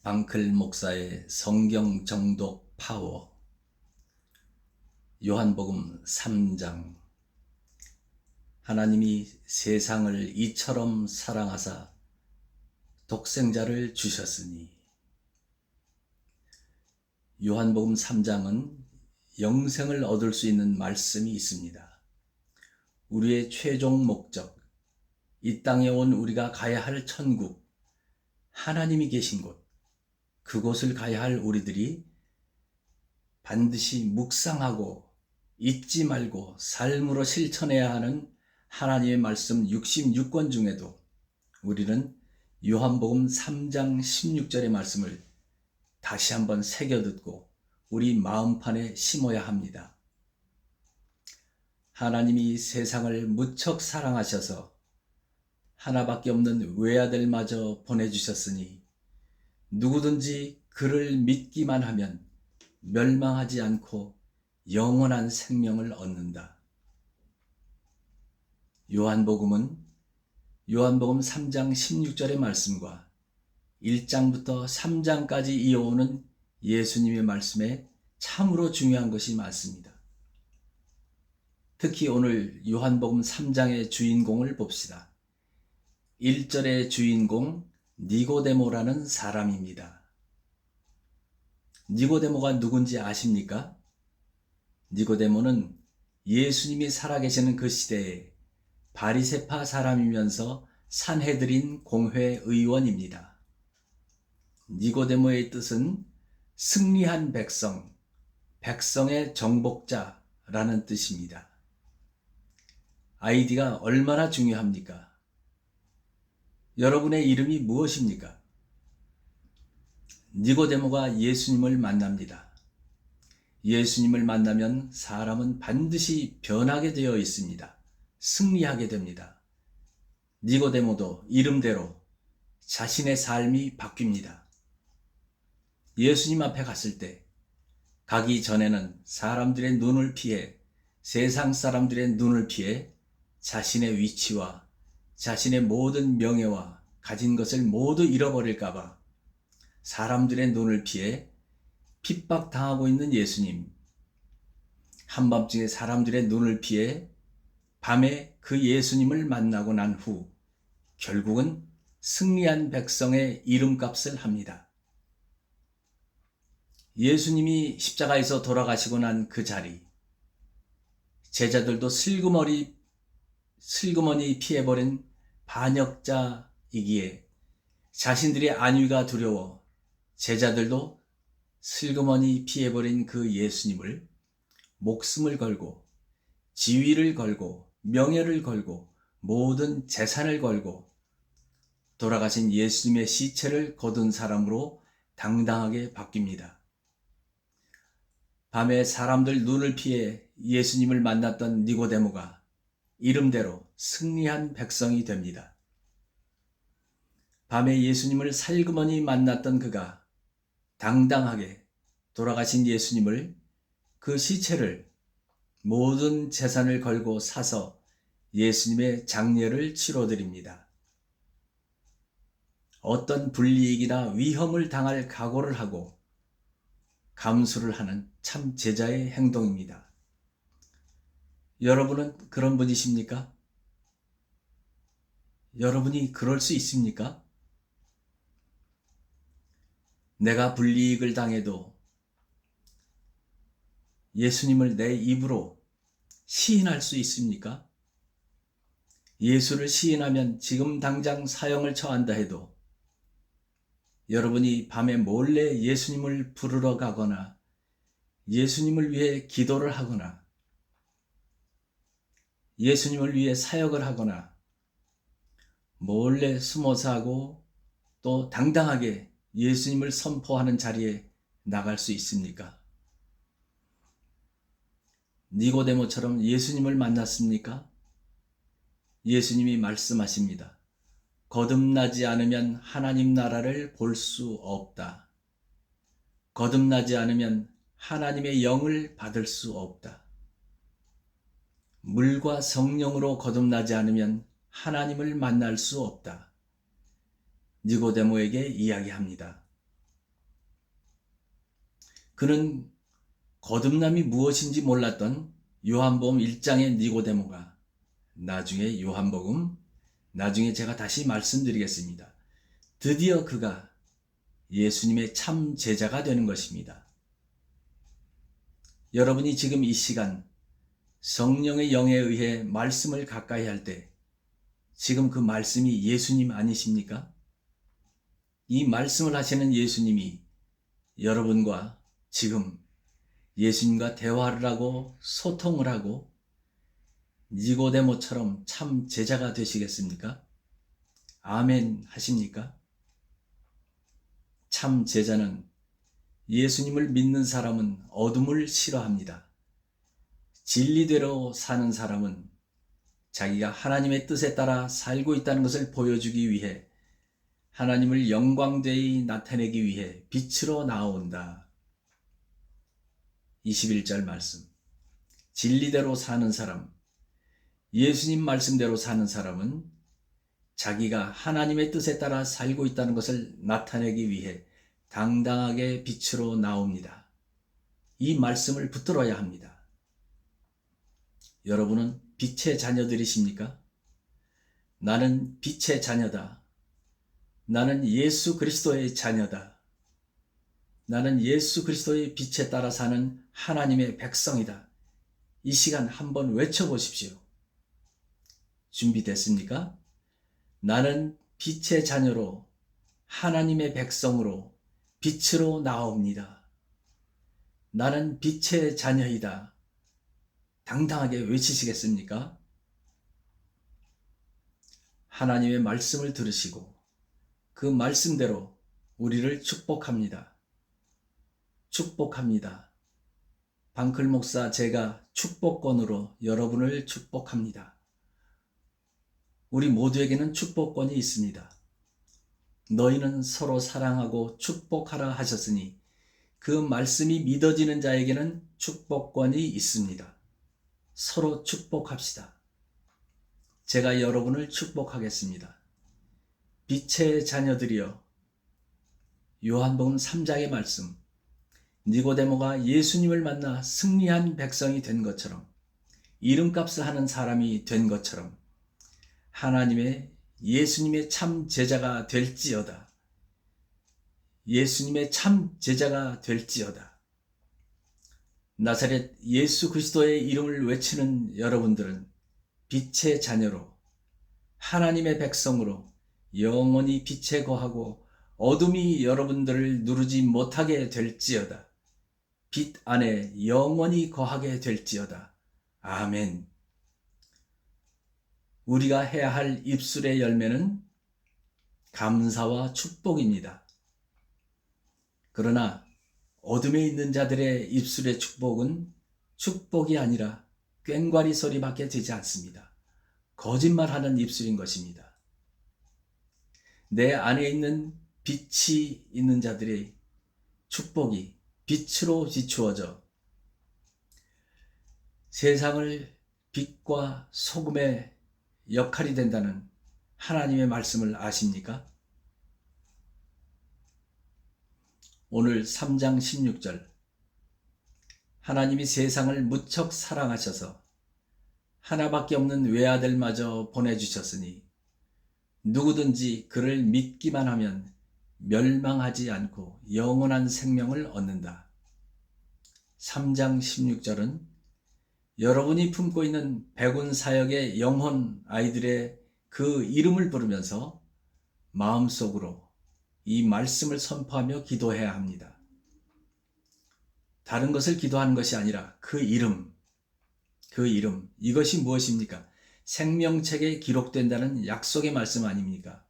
앙클 목사의 성경 정독 파워. 요한복음 3장. 하나님이 세상을 이처럼 사랑하사 독생자를 주셨으니. 요한복음 3장은 영생을 얻을 수 있는 말씀이 있습니다. 우리의 최종 목적, 이 땅에 온 우리가 가야 할 천국, 하나님이 계신 곳, 그곳을 가야 할 우리들이 반드시 묵상하고 잊지 말고 삶으로 실천해야 하는 하나님의 말씀 66권 중에도 우리는 요한복음 3장 16절의 말씀을 다시 한번 새겨듣고 우리 마음판에 심어야 합니다. 하나님이 세상을 무척 사랑하셔서 하나밖에 없는 외아들마저 보내주셨으니 누구든지 그를 믿기만 하면 멸망하지 않고 영원한 생명을 얻는다. 요한복음 3장 16절의 말씀과 1장부터 3장까지 이어오는 예수님의 말씀에 참으로 중요한 것이 많습니다. 특히 오늘 요한복음 3장의 주인공을 봅시다. 1절의 주인공 니고데모라는 사람입니다. 니고데모가 누군지 아십니까? 니고데모는 예수님이 살아계시는 그 시대에 바리새파 사람이면서 산헤드린 공회 의원입니다. 니고데모의 뜻은 승리한 백성, 백성의 정복자라는 뜻입니다. 아이디가 얼마나 중요합니까? 여러분의 이름이 무엇입니까? 니고데모가 예수님을 만납니다. 예수님을 만나면 사람은 반드시 변하게 되어 있습니다. 승리하게 됩니다. 니고데모도 이름대로 자신의 삶이 바뀝니다. 예수님 앞에 갔을 때 가기 전에는 사람들의 눈을 피해, 세상 사람들의 눈을 피해 자신의 위치와 자신의 모든 명예와 가진 것을 모두 잃어버릴까봐 사람들의 눈을 피해 핍박당하고 있는 예수님. 한밤중에 사람들의 눈을 피해 밤에 그 예수님을 만나고 난 후 결국은 승리한 백성의 이름값을 합니다. 예수님이 십자가에서 돌아가시고 난 그 자리, 제자들도 슬그머니 피해버린 반역자이기에 자신들의 안위가 두려워 제자들도 슬그머니 피해버린 그 예수님을 목숨을 걸고 지위를 걸고 명예를 걸고 모든 재산을 걸고 돌아가신 예수님의 시체를 거둔 사람으로 당당하게 바뀝니다. 밤에 사람들 눈을 피해 예수님을 만났던 니고데모가 이름대로 승리한 백성이 됩니다. 밤에 예수님을 살그머니 만났던 그가 당당하게 돌아가신 예수님을, 그 시체를 모든 재산을 걸고 사서 예수님의 장례를 치러드립니다. 어떤 불이익이나 위험을 당할 각오를 하고 감수를 하는 참 제자의 행동입니다. 여러분은 그런 분이십니까? 여러분이 그럴 수 있습니까? 내가 불이익을 당해도 예수님을 내 입으로 시인할 수 있습니까? 예수를 시인하면 지금 당장 사형을 처한다 해도 여러분이 밤에 몰래 예수님을 부르러 가거나 예수님을 위해 기도를 하거나 예수님을 위해 사역을 하거나 몰래 숨어서 하고 또 당당하게 예수님을 선포하는 자리에 나갈 수 있습니까? 니고데모처럼 예수님을 만났습니까? 예수님이 말씀하십니다. 거듭나지 않으면 하나님 나라를 볼 수 없다. 거듭나지 않으면 하나님의 영을 받을 수 없다. 물과 성령으로 거듭나지 않으면 하나님을 만날 수 없다. 니고데모에게 이야기합니다. 그는 거듭남이 무엇인지 몰랐던 요한복음 1장의 니고데모가 나중에 제가 다시 말씀드리겠습니다. 드디어 그가 예수님의 참 제자가 되는 것입니다. 여러분이 지금 이 시간 성령의 영에 의해 말씀을 가까이 할 때 지금 그 말씀이 예수님 아니십니까? 이 말씀을 하시는 예수님이 여러분과 지금 예수님과 대화를 하고 소통을 하고 니고데모처럼 참 제자가 되시겠습니까? 아멘 하십니까? 참 제자는 예수님을 믿는 사람은 어둠을 싫어합니다. 진리대로 사는 사람은 자기가 하나님의 뜻에 따라 살고 있다는 것을 보여주기 위해 하나님을 영광되이 나타내기 위해 빛으로 나아온다. 21절 말씀. 진리대로 사는 사람, 예수님 말씀대로 사는 사람은 자기가 하나님의 뜻에 따라 살고 있다는 것을 나타내기 위해 당당하게 빛으로 나옵니다. 이 말씀을 붙들어야 합니다. 여러분은 빛의 자녀들이십니까? 나는 빛의 자녀다. 나는 예수 그리스도의 자녀다. 나는 예수 그리스도의 빛에 따라 사는 하나님의 백성이다. 이 시간 한번 외쳐보십시오. 준비됐습니까? 나는 빛의 자녀로 하나님의 백성으로 빛으로 나옵니다. 나는 빛의 자녀이다. 당당하게 외치시겠습니까? 하나님의 말씀을 들으시고 그 말씀대로 우리를 축복합니다. 축복합니다. 방클 목사 제가 축복권으로 여러분을 축복합니다. 우리 모두에게는 축복권이 있습니다. 너희는 서로 사랑하고 축복하라 하셨으니 그 말씀이 믿어지는 자에게는 축복권이 있습니다. 서로 축복합시다. 제가 여러분을 축복하겠습니다. 빛의 자녀들이여, 요한복음 3장의 말씀, 니고데모가 예수님을 만나 승리한 백성이 된 것처럼, 이름값을 하는 사람이 된 것처럼 예수님의 참 제자가 될지어다. 예수님의 참 제자가 될지어다. 나사렛 예수 그리스도의 이름을 외치는 여러분들은 빛의 자녀로 하나님의 백성으로 영원히 빛에 거하고 어둠이 여러분들을 누르지 못하게 될지어다. 빛 안에 영원히 거하게 될지어다. 아멘. 우리가 해야 할 입술의 열매는 감사와 축복입니다. 그러나 어둠에 있는 자들의 입술의 축복은 축복이 아니라 꽹과리 소리밖에 되지 않습니다. 거짓말하는 입술인 것입니다. 내 안에 있는 빛이 있는 자들의 축복이 빛으로 비추어져 세상을 빛과 소금의 역할이 된다는 하나님의 말씀을 아십니까? 오늘 3장 16절 하나님이 세상을 무척 사랑하셔서 하나밖에 없는 외아들마저 보내주셨으니 누구든지 그를 믿기만 하면 멸망하지 않고 영원한 생명을 얻는다. 3장 16절은 여러분이 품고 있는 백운 사역의 영혼 아이들의 그 이름을 부르면서 마음속으로 이 말씀을 선포하며 기도해야 합니다. 다른 것을 기도하는 것이 아니라 그 이름, 이것이 무엇입니까? 생명책에 기록된다는 약속의 말씀 아닙니까?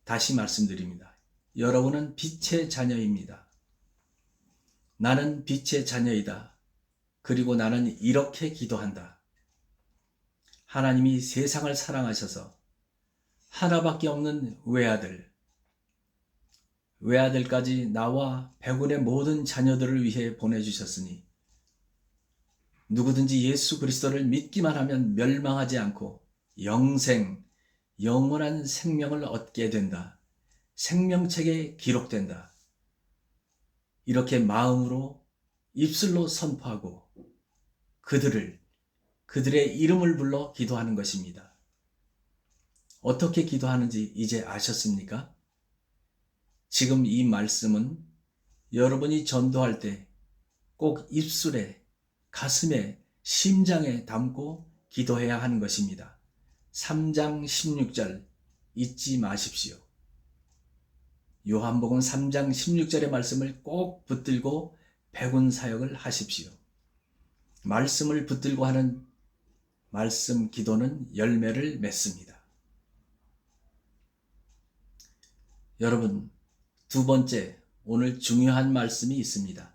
다시 말씀드립니다. 여러분은 빛의 자녀입니다. 나는 빛의 자녀이다. 그리고 나는 이렇게 기도한다. 하나님이 세상을 사랑하셔서 하나밖에 없는 외아들까지 나와 백운의 모든 자녀들을 위해 보내주셨으니 누구든지 예수 그리스도를 믿기만 하면 멸망하지 않고 영원한 생명을 얻게 된다. 생명책에 기록된다. 이렇게 마음으로 입술로 선포하고 그들의 이름을 불러 기도하는 것입니다. 어떻게 기도하는지 이제 아셨습니까? 지금 이 말씀은 여러분이 전도할 때 꼭 입술에, 가슴에, 심장에 담고 기도해야 하는 것입니다. 3장 16절 잊지 마십시오. 요한복음 3장 16절의 말씀을 꼭 붙들고 백운 사역을 하십시오. 말씀을 붙들고 하는 말씀 기도는 열매를 맺습니다. 여러분, 두 번째, 오늘 중요한 말씀이 있습니다.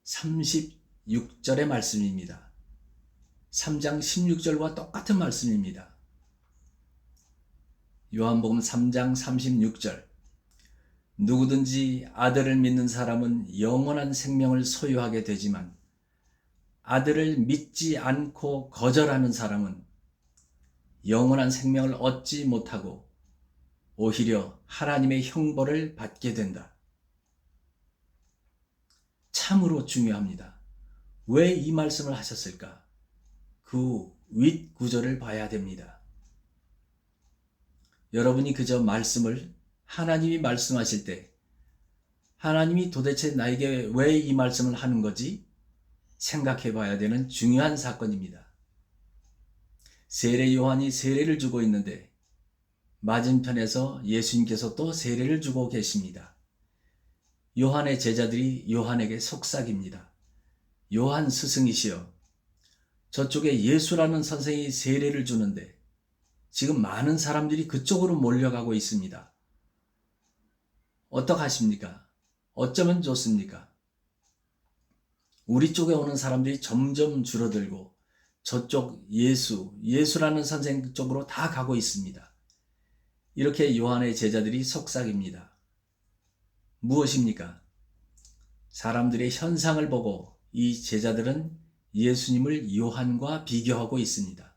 36절의 말씀입니다. 3장 16절과 똑같은 말씀입니다. 요한복음 3장 36절 누구든지 아들을 믿는 사람은 영원한 생명을 소유하게 되지만 아들을 믿지 않고 거절하는 사람은 영원한 생명을 얻지 못하고 오히려 하나님의 형벌을 받게 된다. 참으로 중요합니다. 왜 이 말씀을 하셨을까? 그 윗 구절을 봐야 됩니다. 여러분이 그저 말씀을 하나님이 말씀하실 때 하나님이 도대체 나에게 왜 이 말씀을 하는 거지? 생각해 봐야 되는 중요한 사건입니다. 세례 요한이 세례를 주고 있는데 맞은편에서 예수님께서 또 세례를 주고 계십니다. 요한의 제자들이 요한에게 속삭입니다. 요한 스승이시여, 저쪽에 예수라는 선생이 세례를 주는데 지금 많은 사람들이 그쪽으로 몰려가고 있습니다. 어떡하십니까? 어쩌면 좋습니까? 우리 쪽에 오는 사람들이 점점 줄어들고 저쪽 예수라는 선생 쪽으로 다 가고 있습니다. 이렇게 요한의 제자들이 속삭입니다. 무엇입니까? 사람들의 현상을 보고 이 제자들은 예수님을 요한과 비교하고 있습니다.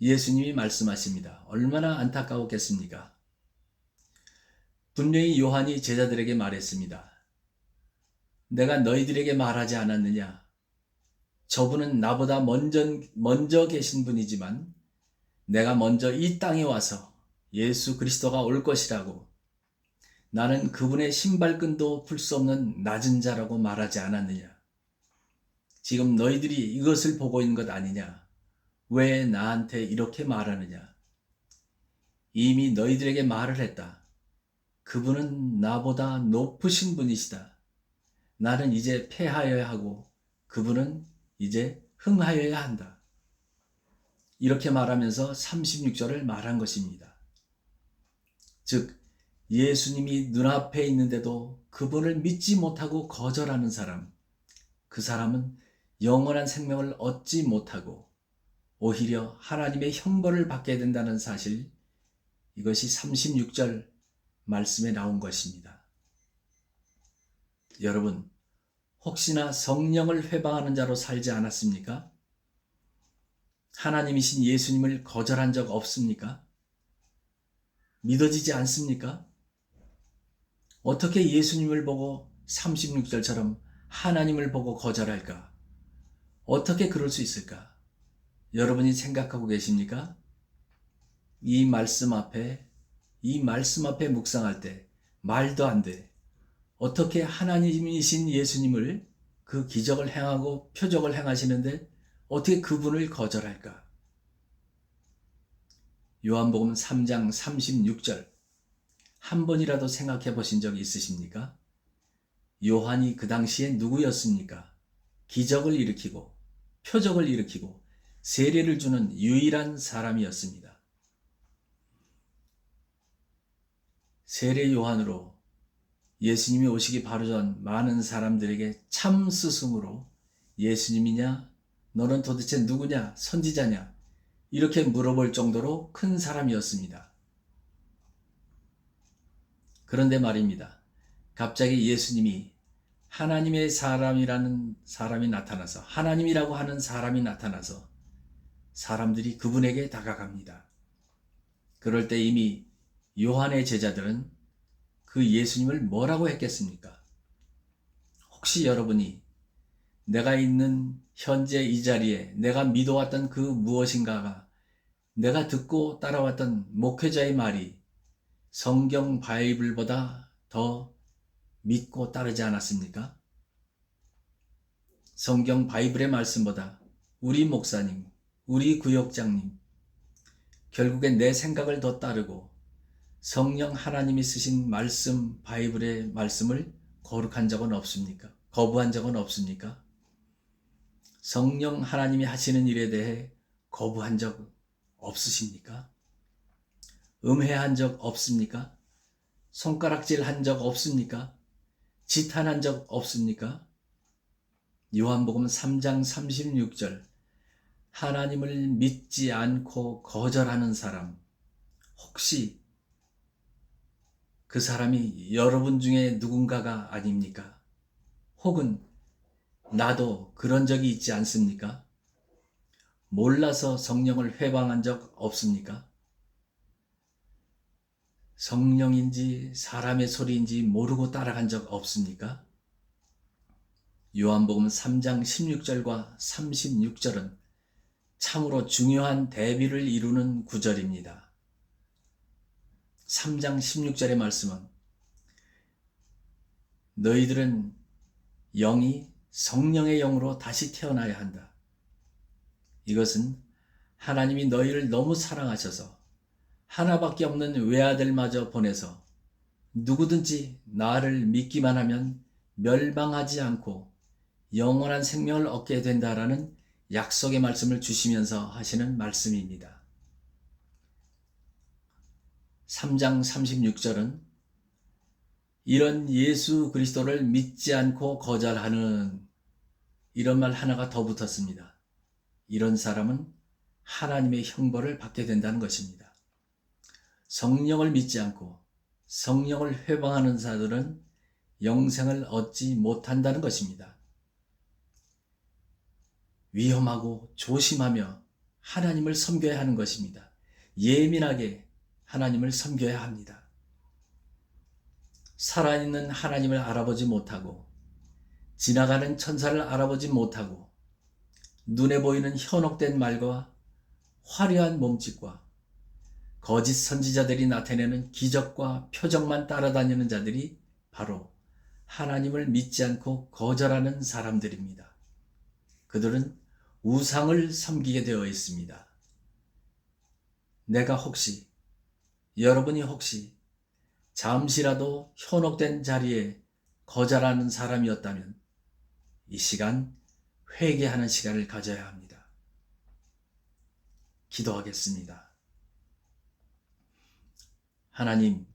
예수님이 말씀하십니다. 얼마나 안타까웠겠습니까? 분명히 요한이 제자들에게 말했습니다. 내가 너희들에게 말하지 않았느냐? 저분은 나보다 먼저 계신 분이지만 내가 먼저 이 땅에 와서 예수 그리스도가 올 것이라고 나는 그분의 신발끈도 풀 수 없는 낮은 자라고 말하지 않았느냐? 지금 너희들이 이것을 보고 있는 것 아니냐? 왜 나한테 이렇게 말하느냐? 이미 너희들에게 말을 했다. 그분은 나보다 높으신 분이시다. 나는 이제 패하여야 하고 그분은 이제 흥하여야 한다. 이렇게 말하면서 36절을 말한 것입니다. 즉 예수님이 눈앞에 있는데도 그분을 믿지 못하고 거절하는 사람, 그 사람은 영원한 생명을 얻지 못하고 오히려 하나님의 형벌을 받게 된다는 사실, 이것이 36절 말씀에 나온 것입니다. 여러분, 혹시나 성령을 회방하는 자로 살지 않았습니까? 하나님이신 예수님을 거절한 적 없습니까? 믿어지지 않습니까? 어떻게 예수님을 보고 36절처럼 하나님을 보고 거절할까? 어떻게 그럴 수 있을까? 여러분이 생각하고 계십니까? 이 말씀 앞에 묵상할 때 말도 안 돼. 어떻게 하나님이신 예수님을 그 기적을 행하고 표적을 행하시는데 어떻게 그분을 거절할까? 요한복음 3장 36절 한 번이라도 생각해 보신 적이 있으십니까? 요한이 그 당시에 누구였습니까? 기적을 일으키고 표적을 일으키고 세례를 주는 유일한 사람이었습니다. 세례 요한으로 예수님이 오시기 바로 전 많은 사람들에게 참 스승으로 예수님이냐? 너는 도대체 누구냐? 선지자냐? 이렇게 물어볼 정도로 큰 사람이었습니다. 그런데 말입니다. 갑자기 예수님이 하나님의 사람이라는 사람이 나타나서 하나님이라고 하는 사람이 나타나서 사람들이 그분에게 다가갑니다. 그럴 때 이미 요한의 제자들은 그 예수님을 뭐라고 했겠습니까? 혹시 여러분이 내가 있는 현재 이 자리에 내가 믿어왔던 그 무엇인가가 내가 듣고 따라왔던 목회자의 말이 성경 바이블보다 더 믿고 따르지 않았습니까? 성경 바이블의 말씀보다 우리 목사님, 우리 구역장님, 결국엔 내 생각을 더 따르고 성령 하나님이 쓰신 말씀, 바이블의 말씀을 거룩한 적은 없습니까? 거부한 적은 없습니까? 성령 하나님이 하시는 일에 대해 거부한 적 없으십니까? 음해한 적 없습니까? 손가락질 한 적 없습니까? 지탄한 적 없습니까? 요한복음 3장 36절 하나님을 믿지 않고 거절하는 사람, 혹시 그 사람이 여러분 중에 누군가가 아닙니까? 혹은 나도 그런 적이 있지 않습니까? 몰라서 성령을 회방한 적 없습니까? 성령인지 사람의 소리인지 모르고 따라간 적 없습니까? 요한복음 3장 16절과 36절은 참으로 중요한 대비를 이루는 구절입니다. 3장 16절의 말씀은 너희들은 영이 성령의 영으로 다시 태어나야 한다. 이것은 하나님이 너희를 너무 사랑하셔서 하나밖에 없는 외아들마저 보내서 누구든지 나를 믿기만 하면 멸망하지 않고 영원한 생명을 얻게 된다라는 약속의 말씀을 주시면서 하시는 말씀입니다. 3장 36절은 이런 예수 그리스도를 믿지 않고 거절하는 이런 말 하나가 더 붙었습니다. 이런 사람은 하나님의 형벌을 받게 된다는 것입니다. 성령을 믿지 않고 성령을 회방하는 자들은 영생을 얻지 못한다는 것입니다. 위험하고 조심하며 하나님을 섬겨야 하는 것입니다. 예민하게 하나님을 섬겨야 합니다. 살아있는 하나님을 알아보지 못하고 지나가는 천사를 알아보지 못하고 눈에 보이는 현혹된 말과 화려한 몸짓과 거짓 선지자들이 나타내는 기적과 표적만 따라다니는 자들이 바로 하나님을 믿지 않고 거절하는 사람들입니다. 그들은 우상을 섬기게 되어 있습니다. 내가 혹시, 여러분이 혹시 잠시라도 현혹된 자리에 거절하는 사람이었다면 이 시간 회개하는 시간을 가져야 합니다. 기도하겠습니다. 하나님,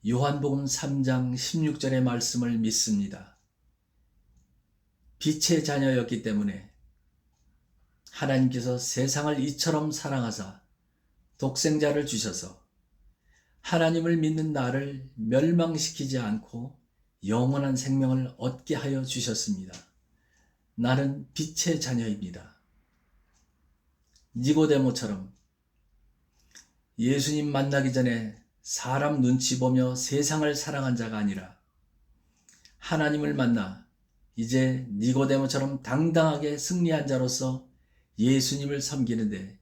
요한복음 3장 16절의 말씀을 믿습니다. 빛의 자녀였기 때문에 하나님께서 세상을 이처럼 사랑하사 독생자를 주셔서 하나님을 믿는 나를 멸망시키지 않고 영원한 생명을 얻게 하여 주셨습니다. 나는 빛의 자녀입니다. 니고데모처럼 예수님 만나기 전에 사람 눈치 보며 세상을 사랑한 자가 아니라 하나님을 만나 이제 니고데모처럼 당당하게 승리한 자로서 예수님을 섬기는데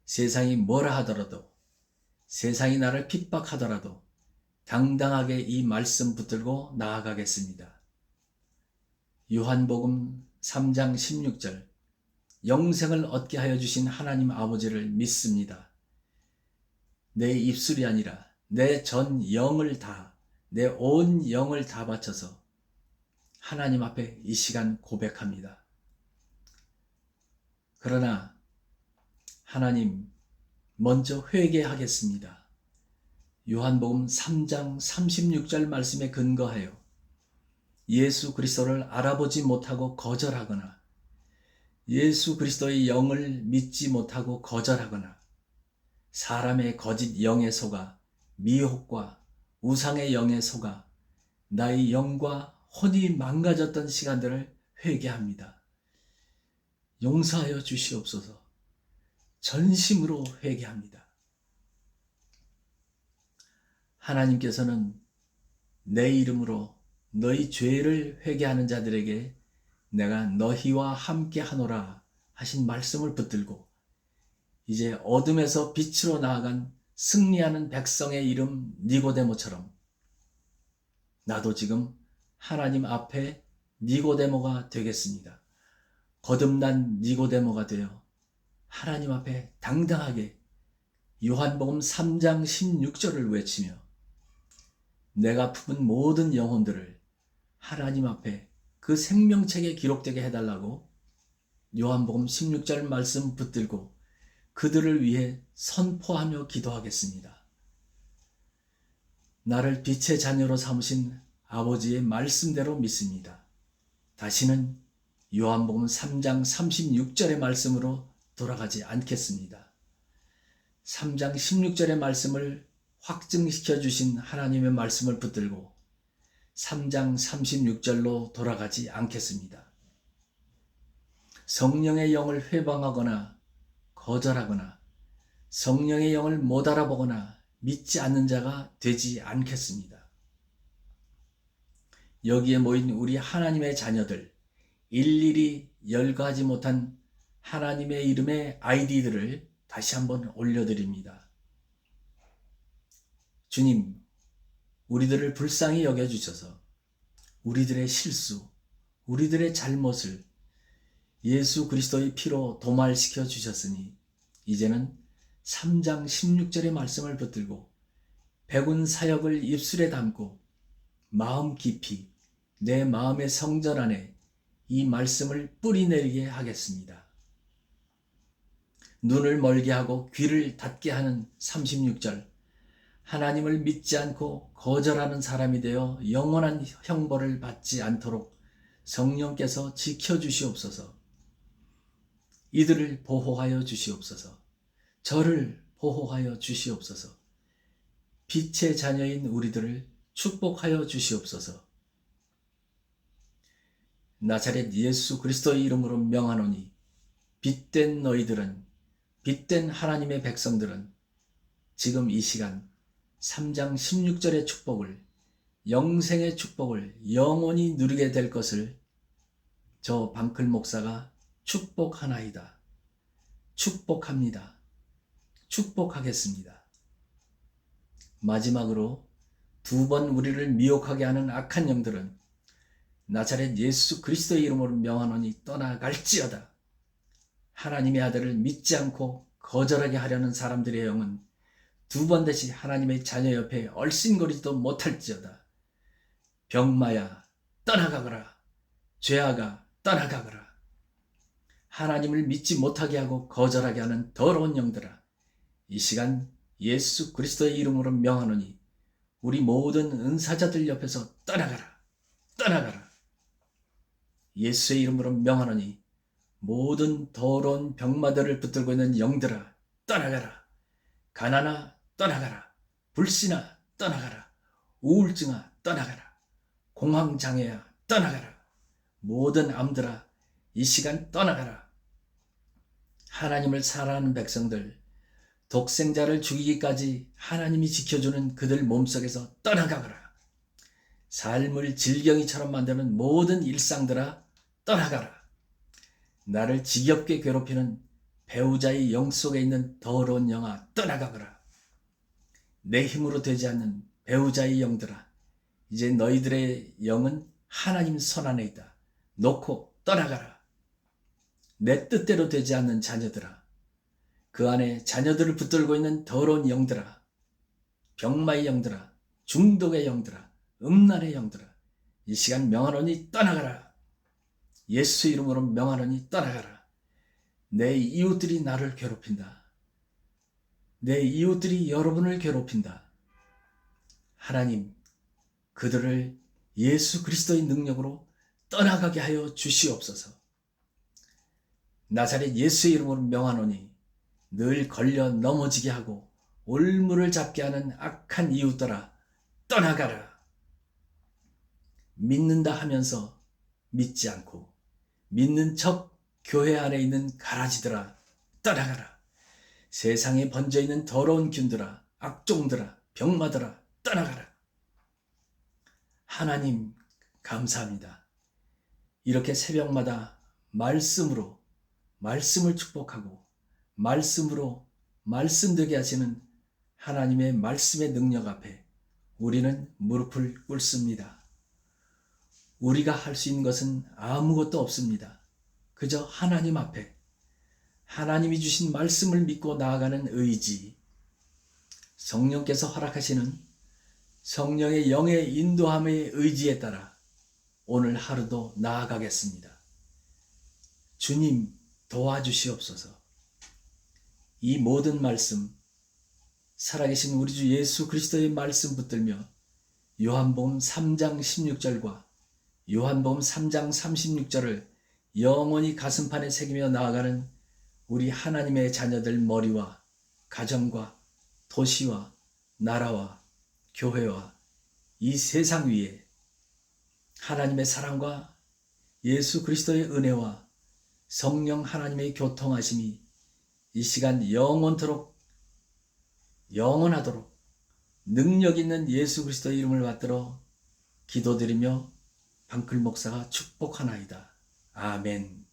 세상이 뭐라 하더라도 세상이 나를 핍박하더라도 당당하게 이 말씀 붙들고 나아가겠습니다. 요한복음 3장 16절 영생을 얻게 하여 주신 하나님 아버지를 믿습니다. 내 입술이 아니라 내 전 영을 다, 내 온 영을 다 바쳐서 하나님 앞에 이 시간 고백합니다. 그러나 하나님, 먼저 회개하겠습니다. 요한복음 3장 36절 말씀에 근거하여 예수 그리스도를 알아보지 못하고 거절하거나 예수 그리스도의 영을 믿지 못하고 거절하거나 사람의 거짓 영에 속아 미혹과 우상의 영에 속아 나의 영과 혼이 망가졌던 시간들을 회개합니다. 용서하여 주시옵소서. 전심으로 회개합니다. 하나님께서는 내 이름으로 너희 죄를 회개하는 자들에게 내가 너희와 함께 하노라 하신 말씀을 붙들고 이제 어둠에서 빛으로 나아간 승리하는 백성의 이름 니고데모처럼 나도 지금 하나님 앞에 니고데모가 되겠습니다. 거듭난 니고데모가 되어 하나님 앞에 당당하게 요한복음 3장 16절을 외치며 내가 품은 모든 영혼들을 하나님 앞에 그 생명책에 기록되게 해달라고 요한복음 16절 말씀 붙들고 그들을 위해 선포하며 기도하겠습니다. 나를 빛의 자녀로 삼으신 아버지의 말씀대로 믿습니다. 다시는 요한복음 3장 36절의 말씀으로 돌아가지 않겠습니다. 3장 16절의 말씀을 확증시켜 주신 하나님의 말씀을 붙들고 3장 36절로 돌아가지 않겠습니다. 성령의 영을 회방하거나 거절하거나 성령의 영을 못 알아보거나 믿지 않는 자가 되지 않겠습니다. 여기에 모인 우리 하나님의 자녀들, 일일이 열거하지 못한 하나님의 이름의 아이디들을 다시 한번 올려드립니다. 주님, 우리들을 불쌍히 여겨주셔서 우리들의 실수, 우리들의 잘못을 예수 그리스도의 피로 도말시켜 주셨으니 이제는 3장 16절의 말씀을 붙들고 백운 사역을 입술에 담고 마음 깊이 내 마음의 성전 안에 이 말씀을 뿌리내리게 하겠습니다. 눈을 멀게 하고 귀를 닫게 하는 36절 하나님을 믿지 않고 거절하는 사람이 되어 영원한 형벌을 받지 않도록 성령께서 지켜주시옵소서. 이들을 보호하여 주시옵소서. 저를 보호하여 주시옵소서. 빛의 자녀인 우리들을 축복하여 주시옵소서. 나사렛 예수 그리스도의 이름으로 명하노니 빛된 너희들은, 빛된 하나님의 백성들은 지금 이 시간 3장 16절의 축복을, 영생의 축복을 영원히 누리게 될 것을 저 방클 목사가 축복하나이다. 축복합니다. 축복하겠습니다. 마지막으로 두 번 우리를 미혹하게 하는 악한 영들은 나사렛 예수 그리스도의 이름으로 명하노니 떠나갈지어다. 하나님의 아들을 믿지 않고 거절하게 하려는 사람들의 영은 두 번 다시 하나님의 자녀 옆에 얼씬거리지도 못할지어다. 병마야 떠나가거라. 죄아가 떠나가거라. 하나님을 믿지 못하게 하고 거절하게 하는 더러운 영들아, 이 시간 예수 그리스도의 이름으로 명하노니 우리 모든 은사자들 옆에서 떠나가라. 떠나가라. 예수의 이름으로 명하노니 모든 더러운 병마들을 붙들고 있는 영들아 떠나가라. 가난아 떠나가라. 불신아 떠나가라. 우울증아 떠나가라. 공황장애야 떠나가라. 모든 암들아 이 시간 떠나가라. 하나님을 사랑하는 백성들, 독생자를 죽이기까지 하나님이 지켜주는 그들 몸속에서 떠나가거라. 삶을 질경이처럼 만드는 모든 일상들아 떠나가라. 나를 지겹게 괴롭히는 배우자의 영 속에 있는 더러운 영아 떠나가거라. 내 힘으로 되지 않는 배우자의 영들아, 이제 너희들의 영은 하나님 손 안에 있다. 놓고 떠나가라. 내 뜻대로 되지 않는 자녀들아, 그 안에 자녀들을 붙들고 있는 더러운 영들아, 병마의 영들아, 중독의 영들아, 음란의 영들아, 이 시간 명하노니 떠나가라. 예수 이름으로 명하노니 떠나가라. 내 이웃들이 나를 괴롭힌다. 내 이웃들이 여러분을 괴롭힌다. 하나님, 그들을 예수 그리스도의 능력으로 떠나가게 하여 주시옵소서. 나사렛 예수의 이름으로 명하노니 늘 걸려 넘어지게 하고 올무를 잡게 하는 악한 이웃들아 떠나가라. 믿는다 하면서 믿지 않고 믿는 척 교회 안에 있는 가라지들아 떠나가라. 세상에 번져있는 더러운 균들아, 악종들아, 병마들아 떠나가라. 하나님 감사합니다. 이렇게 새벽마다 말씀으로 말씀을 축복하고 말씀으로 말씀되게 하시는 하나님의 말씀의 능력 앞에 우리는 무릎을 꿇습니다. 우리가 할 수 있는 것은 아무것도 없습니다. 그저 하나님 앞에 하나님이 주신 말씀을 믿고 나아가는 의지, 성령께서 허락하시는 성령의 영의 인도함의 의지에 따라 오늘 하루도 나아가겠습니다. 주님 도와주시옵소서. 이 모든 말씀, 살아계신 우리 주 예수 그리스도의 말씀 붙들며 요한복음 3장 16절과 요한복음 3장 36절을 영원히 가슴판에 새기며 나아가는 우리 하나님의 자녀들 머리와 가정과 도시와 나라와 교회와 이 세상 위에 하나님의 사랑과 예수 그리스도의 은혜와 성령 하나님의 교통하심이 이 시간 영원토록 영원하도록 능력 있는 예수 그리스도의 이름을 받들어 기도드리며 방클 목사가 축복하나이다. 아멘.